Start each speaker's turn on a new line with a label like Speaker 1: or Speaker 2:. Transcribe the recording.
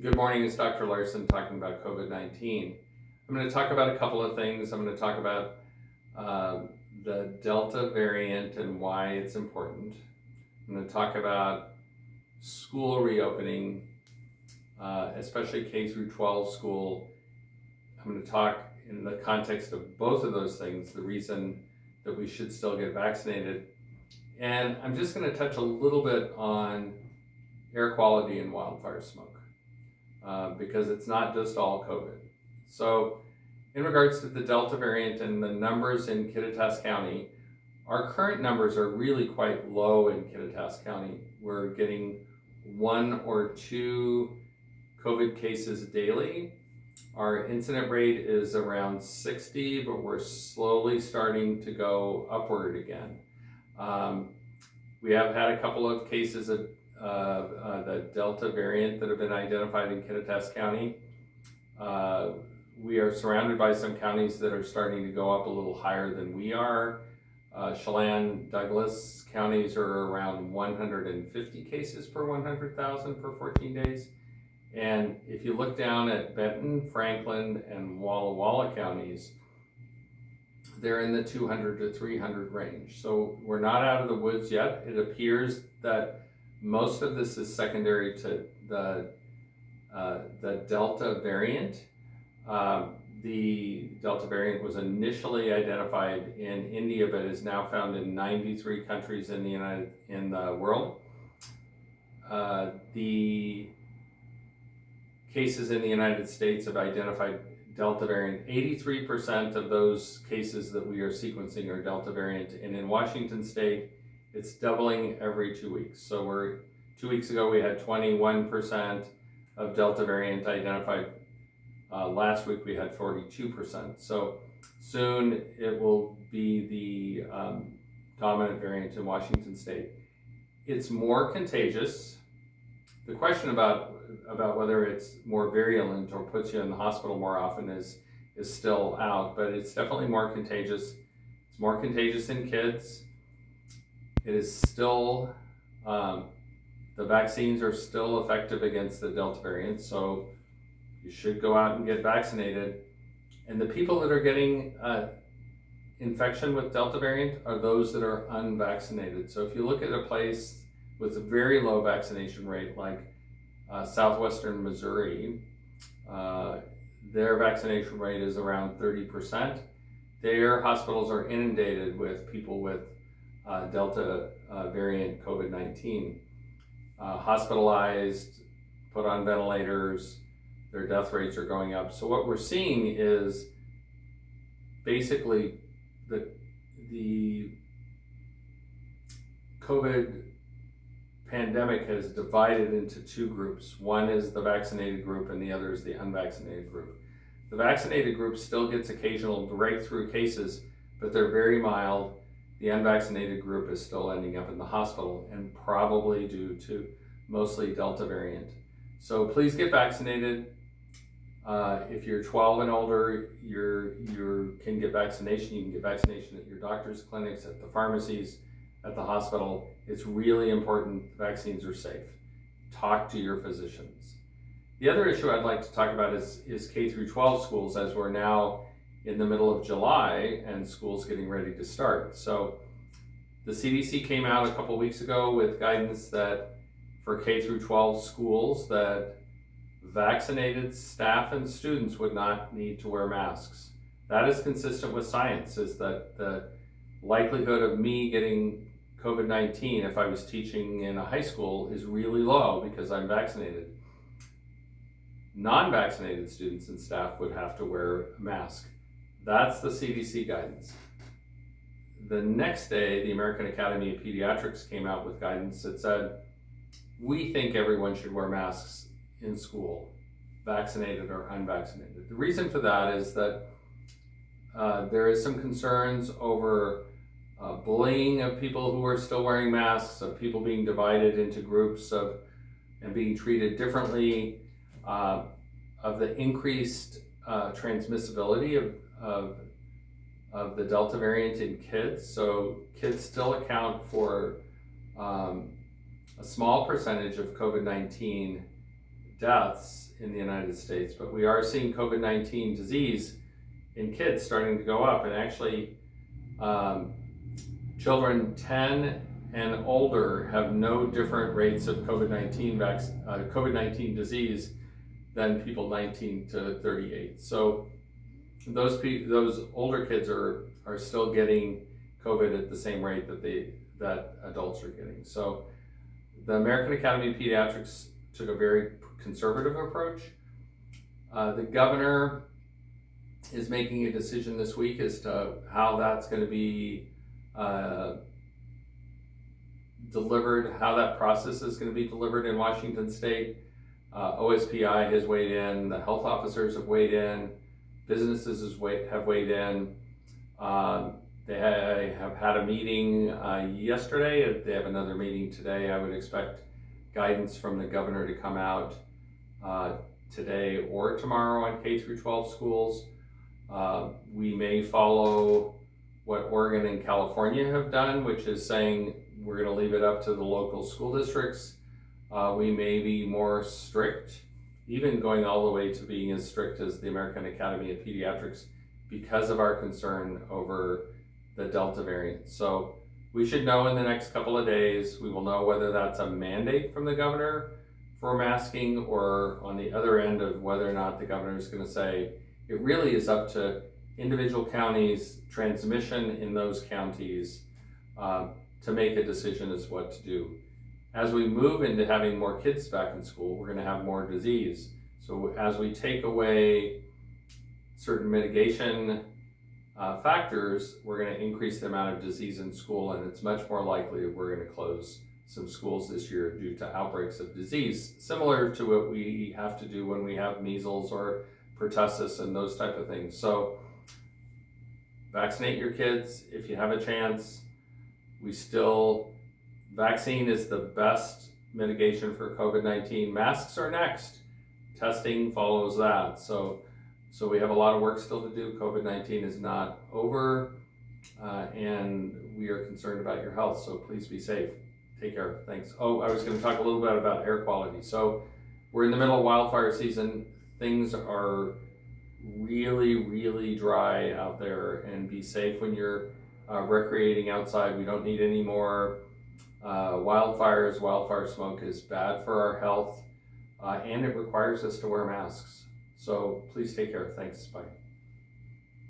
Speaker 1: Good morning, it's Dr. Larson talking about COVID-19. I'm going to talk about a couple of things. I'm going to talk about uh, the Delta variant and why it's important. I'm going to talk about school reopening, especially K through 12 school. I'm going to talk in the context of both of those things, the reason that we should still get vaccinated. And I'm just going to touch a little bit on air quality and wildfire smoke. Because it's not just all COVID. So in regards to the Delta variant and the numbers in Kittitas County, our current numbers are really quite low in Kittitas County. We're getting 1 or 2 COVID cases daily. Our incident rate is around 60, but we're slowly starting to go upward again. We have had a couple of cases of the Delta variant that have been identified in Kittitas County. We are surrounded by some counties that are starting to go up a little higher than we are. Chelan, Douglas counties are around 150 cases per 100,000 per 14 days. And if you look down at Benton, Franklin, and Walla Walla counties, they're in the 200 to 300 range. So we're not out of the woods yet. It appears that most of this is secondary to the Delta variant. The Delta variant was initially identified in India, but is now found in 93 countries in the world. The cases in the United States have identified Delta variant. 83% of those cases that we are sequencing are Delta variant, and in Washington State, it's doubling every 2 weeks. So 2 weeks ago we had 21% of Delta variant identified. Last week we had 42%. So soon it will be the dominant variant in Washington State. It's more contagious. The question about whether it's more virulent or puts you in the hospital more often is still out, but it's definitely more contagious. It's more contagious in kids. It is still, the vaccines are still effective against the Delta variant, so you should go out and get vaccinated. And the people that are getting infection with Delta variant are those that are unvaccinated. So if you look at a place with a very low vaccination rate like southwestern Missouri, their vaccination rate is around 30%. Their hospitals are inundated with people with Delta variant COVID-19, hospitalized, put on ventilators. Their death rates are going up. So what we're seeing is basically the COVID pandemic has divided into 2 groups. One is the vaccinated group and the other is the unvaccinated group. The vaccinated group still gets occasional breakthrough cases, but they're very mild. The unvaccinated group is still ending up in the hospital, and probably due to mostly Delta variant. So please get vaccinated. If you're 12 and older, you can get vaccination. You can get vaccination at your doctor's clinics, at the pharmacies, at the hospital. It's really important vaccines are safe. Talk to your physicians. The other issue I'd like to talk about is K through 12 schools, as we're now in the middle of July and schools getting ready to start. So the CDC came out a couple weeks ago with guidance that for K through 12 schools that vaccinated staff and students would not need to wear masks. That is consistent with science, is that the likelihood of me getting COVID-19 if I was teaching in a high school is really low because I'm vaccinated. Non-vaccinated students and staff would have to wear a mask. That's the CDC guidance. The next day, the American Academy of Pediatrics came out with guidance that said, we think everyone should wear masks in school, vaccinated or unvaccinated. The reason for that is that there is some concerns over bullying of people who are still wearing masks, of people being divided into groups and being treated differently, of the increased transmissibility of the Delta variant in kids. So kids still account for a small percentage of COVID-19 deaths in the United States, but we are seeing COVID-19 disease in kids starting to go up. And actually, children 10 and older have no different rates of COVID-19 disease than people 19 to 38. So those older kids are still getting COVID at the same rate that adults are getting. So the American Academy of Pediatrics took a very conservative approach. The governor is making a decision this week as to how that's going to be delivered, how that process is going to be delivered in Washington State. OSPI has weighed in, the health officers have weighed in, businesses have weighed in. They have had a meeting yesterday. They have another meeting today. I would expect guidance from the governor to come out today or tomorrow on K through 12 schools. We may follow what Oregon and California have done, which is saying we're going to leave it up to the local school districts. We may be more strict, even going all the way to being as strict as the American Academy of Pediatrics, because of our concern over the Delta variant. So we should know in the next couple of days. We will know whether that's a mandate from the governor for masking, or on the other end of whether or not the governor is going to say it really is up to individual counties, transmission in those counties, to make a decision as what to do. As we move into having more kids back in school, we're going to have more disease. So as we take away certain mitigation factors, we're going to increase the amount of disease in school, and it's much more likely that we're going to close some schools this year due to outbreaks of disease, similar to what we have to do when we have measles or pertussis and those type of things. So vaccinate your kids if you have a chance. Vaccine is the best mitigation for COVID-19. Masks are next. Testing follows that. So we have a lot of work still to do. COVID-19 is not over, and we are concerned about your health, so please be safe. Take care. Thanks. Oh, I was going to talk a little bit about air quality. So we're in the middle of wildfire season. Things are really, really dry out there, and be safe when you're recreating outside. We don't need any more wildfires. Wildfire smoke is bad for our health, and it requires us to wear masks. So please take care. Thanks. Bye.